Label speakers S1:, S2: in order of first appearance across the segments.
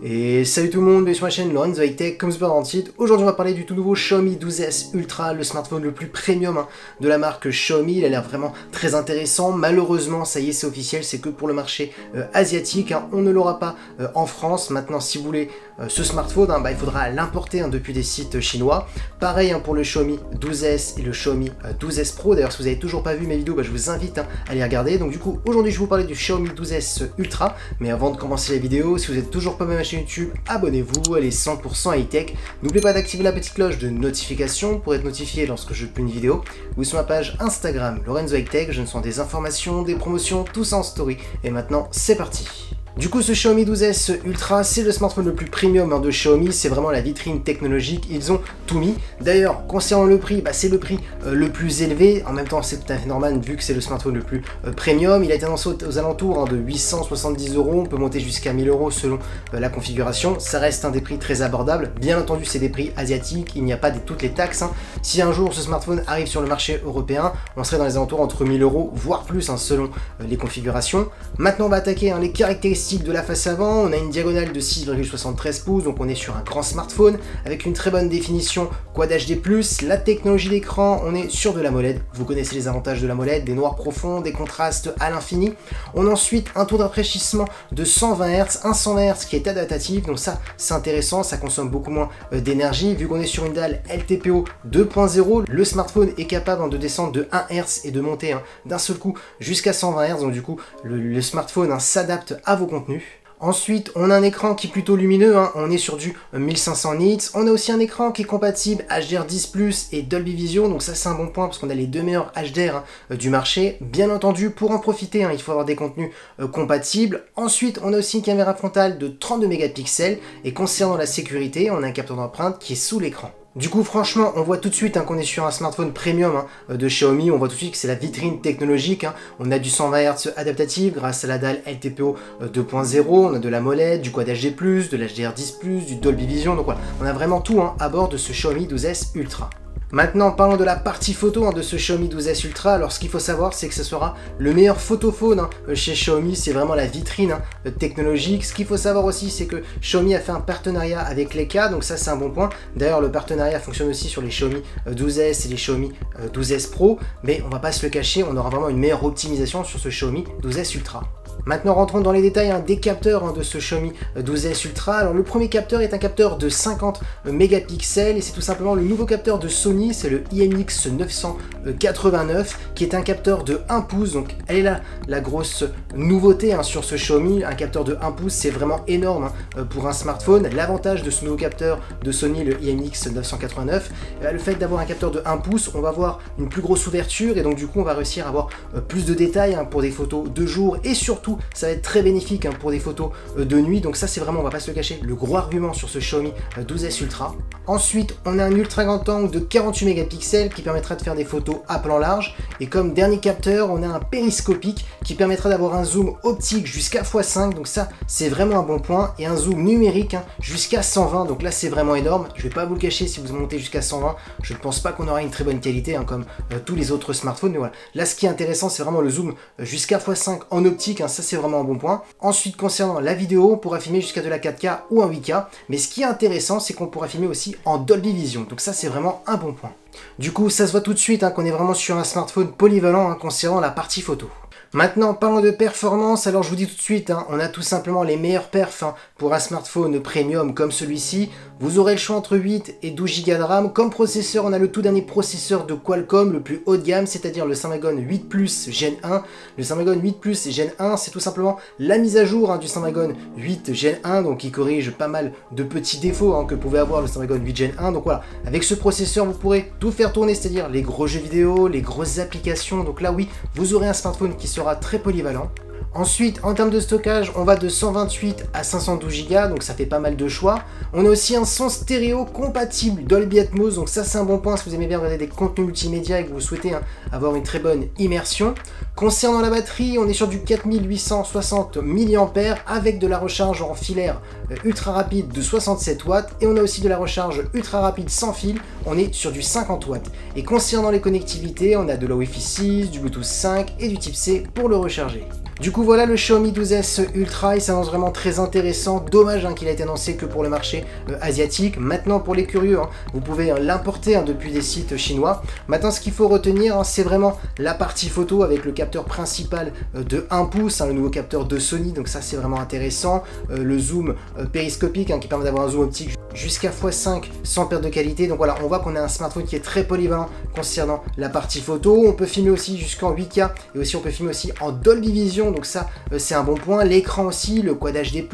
S1: Et salut tout le monde, bienvenue sur ma chaîne Lorenzo High Tech, comme c'est pas dans le titre. Aujourd'hui on va parler du tout nouveau Xiaomi 12S Ultra, le smartphone le plus premium de la marque Xiaomi. Il a l'air vraiment très intéressant. Malheureusement, ça y est, c'est officiel, c'est que pour le marché asiatique. On ne l'aura pas en France. Maintenant, si vous voulez ce smartphone, il faudra l'importer depuis des sites chinois. Pareil pour le Xiaomi 12S et le Xiaomi 12S Pro. D'ailleurs, si vous n'avez toujours pas vu mes vidéos, je vous invite à les regarder. Donc du coup, aujourd'hui je vais vous parler du Xiaomi 12S Ultra. Mais avant de commencer la vidéo, si vous n'êtes toujours pas abonné à ma chaîne YouTube, abonnez-vous, elle est 100% high-tech. N'oubliez pas d'activer la petite cloche de notification pour être notifié lorsque je publie une vidéo. Ou sur ma page Instagram Lorenzo High Tech, je ne sens des informations, des promotions, tout ça en story. Et maintenant, c'est parti. Du coup, ce Xiaomi 12S Ultra, c'est le smartphone le plus premium de Xiaomi, c'est vraiment la vitrine technologique, ils ont tout mis. D'ailleurs, concernant le prix, c'est le prix le plus élevé, en même temps c'est tout à fait normal vu que c'est le smartphone le plus premium. Il a été annoncé aux alentours de 870 €, on peut monter jusqu'à 1000 € selon la configuration. Ça reste un des prix très abordables, bien entendu c'est des prix asiatiques, il n'y a pas toutes les taxes. Si un jour ce smartphone arrive sur le marché européen, on serait dans les alentours entre 1000 €, voire plus selon les configurations. Maintenant on va attaquer les caractéristiques de la face avant. On a une diagonale de 6,73 pouces, donc on est sur un grand smartphone avec une très bonne définition Quad HD+, la technologie d'écran, on est sur de l'AMOLED. Vous connaissez les avantages de l'AMOLED, des noirs profonds, des contrastes à l'infini. On a ensuite un taux de rafraîchissement de 120 Hz, un 120 Hz qui est adaptatif, donc ça c'est intéressant, ça consomme beaucoup moins d'énergie. Vu qu'on est sur une dalle LTPO 2.0, le smartphone est capable de descendre de 1 Hz et de monter d'un seul coup jusqu'à 120 Hz, donc du coup le smartphone s'adapte à vos contenus. Ensuite, on a un écran qui est plutôt lumineux, on est sur du 1500 nits. On a aussi un écran qui est compatible HDR10+ et Dolby Vision, donc ça c'est un bon point parce qu'on a les deux meilleurs HDR du marché. Bien entendu, pour en profiter, il faut avoir des contenus compatibles. Ensuite, on a aussi une caméra frontale de 32 mégapixels et concernant la sécurité, on a un capteur d'empreinte qui est sous l'écran. Du coup, franchement, on voit tout de suite qu'on est sur un smartphone premium de Xiaomi. On voit tout de suite que c'est la vitrine technologique. On a du 120 Hz adaptatif grâce à la dalle LTPO 2.0. On a de l'AMOLED, du Quad HD+, de l'HDR10+, du Dolby Vision. Donc voilà, on a vraiment tout à bord de ce Xiaomi 12S Ultra. Maintenant, parlons de la partie photo de ce Xiaomi 12S Ultra. Alors, ce qu'il faut savoir, c'est que ce sera le meilleur photophone chez Xiaomi. C'est vraiment la vitrine technologique. Ce qu'il faut savoir aussi, c'est que Xiaomi a fait un partenariat avec Leica, donc ça, c'est un bon point. D'ailleurs, le partenariat fonctionne aussi sur les Xiaomi 12S et les Xiaomi 12S Pro, mais on va pas se le cacher, on aura vraiment une meilleure optimisation sur ce Xiaomi 12S Ultra. Maintenant, rentrons dans les détails des capteurs de ce Xiaomi 12S Ultra. Alors, le premier capteur est un capteur de 50 mégapixels et c'est tout simplement le nouveau capteur de Sony, c'est le IMX 989 qui est un capteur de 1 pouce. Donc, elle est là la grosse nouveauté sur ce Xiaomi. Un capteur de 1 pouce, c'est vraiment énorme pour un smartphone. L'avantage de ce nouveau capteur de Sony, le IMX 989, le fait d'avoir un capteur de 1 pouce, on va avoir une plus grosse ouverture et donc du coup, on va réussir à avoir plus de détails pour des photos de jour et surtout ça va être très bénéfique pour des photos de nuit. Donc ça c'est vraiment, on va pas se le cacher, le gros argument sur ce Xiaomi 12S Ultra. Ensuite on a un ultra grand angle de 48 mégapixels qui permettra de faire des photos à plan large. Et comme dernier capteur on a un périscopique qui permettra d'avoir un zoom optique jusqu'à x5. Donc ça c'est vraiment un bon point. Et un zoom numérique jusqu'à 120. Donc là c'est vraiment énorme. Je vais pas vous le cacher, si vous montez jusqu'à 120, je ne pense pas qu'on aura une très bonne qualité comme tous les autres smartphones. Mais voilà, là ce qui est intéressant c'est vraiment le zoom jusqu'à x5 en optique. Ça c'est vraiment un bon point. Ensuite, concernant la vidéo, on pourra filmer jusqu'à de la 4K ou en 8K, mais ce qui est intéressant, c'est qu'on pourra filmer aussi en Dolby Vision, donc ça c'est vraiment un bon point. Du coup, ça se voit tout de suite qu'on est vraiment sur un smartphone polyvalent concernant la partie photo. Maintenant, parlons de performance. Alors je vous dis tout de suite, on a tout simplement les meilleurs perfs pour un smartphone premium comme celui-ci. Vous aurez le choix entre 8 et 12 Go de RAM. Comme processeur, on a le tout dernier processeur de Qualcomm, le plus haut de gamme, c'est-à-dire le Snapdragon 8 Plus Gen 1. Le Snapdragon 8 Plus Gen 1, c'est tout simplement la mise à jour du Snapdragon 8 Gen 1, donc qui corrige pas mal de petits défauts que pouvait avoir le Snapdragon 8 Gen 1. Donc voilà, avec ce processeur, vous pourrez tout faire tourner, c'est-à-dire les gros jeux vidéo, les grosses applications. Donc là, oui, vous aurez un smartphone qui sera très polyvalent. Ensuite, en termes de stockage, on va de 128 à 512 Go, donc ça fait pas mal de choix. On a aussi un son stéréo compatible Dolby Atmos, donc ça c'est un bon point si vous aimez bien regarder des contenus multimédia et que vous souhaitez avoir une très bonne immersion. Concernant la batterie, on est sur du 4860 mAh avec de la recharge en filaire ultra rapide de 67 watts et on a aussi de la recharge ultra rapide sans fil, on est sur du 50 watts. Et concernant les connectivités, on a de la Wi-Fi 6, du Bluetooth 5 et du type C pour le recharger. Du coup voilà le Xiaomi 12S Ultra, il s'annonce vraiment très intéressant. Dommage qu'il a été annoncé que pour le marché asiatique. Maintenant pour les curieux, vous pouvez l'importer depuis des sites chinois. Maintenant ce qu'il faut retenir, c'est vraiment la partie photo avec le capteur principal de 1 pouce, le nouveau capteur de Sony, donc ça c'est vraiment intéressant. Le zoom périscopique qui permet d'avoir un zoom optique jusqu'à x5 sans perte de qualité. Donc voilà, on voit qu'on a un smartphone qui est très polyvalent concernant la partie photo. On peut filmer aussi jusqu'en 8K et aussi on peut filmer aussi en Dolby Vision, donc ça c'est un bon point. L'écran aussi, le Quad HD+,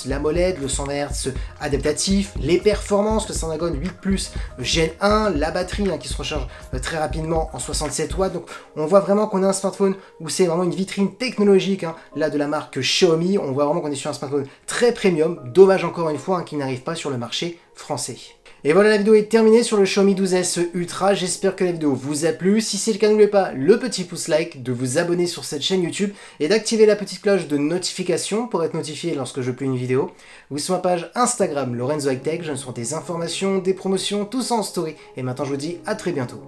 S1: l'AMOLED, le 120 Hz adaptatif, les performances, le Snapdragon 8 Plus Gen 1, la batterie qui se recharge très rapidement en 67 watts. Donc on voit vraiment qu'on a un smartphone où c'est vraiment une vitrine technologique là de la marque Xiaomi. On voit vraiment qu'on est sur un smartphone très premium. Dommage encore une fois qu'il n'arrive pas sur le marché français. Et voilà, la vidéo est terminée sur le Xiaomi 12S Ultra. J'espère que la vidéo vous a plu. Si c'est le cas, n'oubliez pas le petit pouce like, de vous abonner sur cette chaîne YouTube et d'activer la petite cloche de notification pour être notifié lorsque je publie une vidéo. Vous sur ma page Instagram Lorenzo High Tech, je me des informations, des promotions, tout ça en story. Et maintenant je vous dis à très bientôt.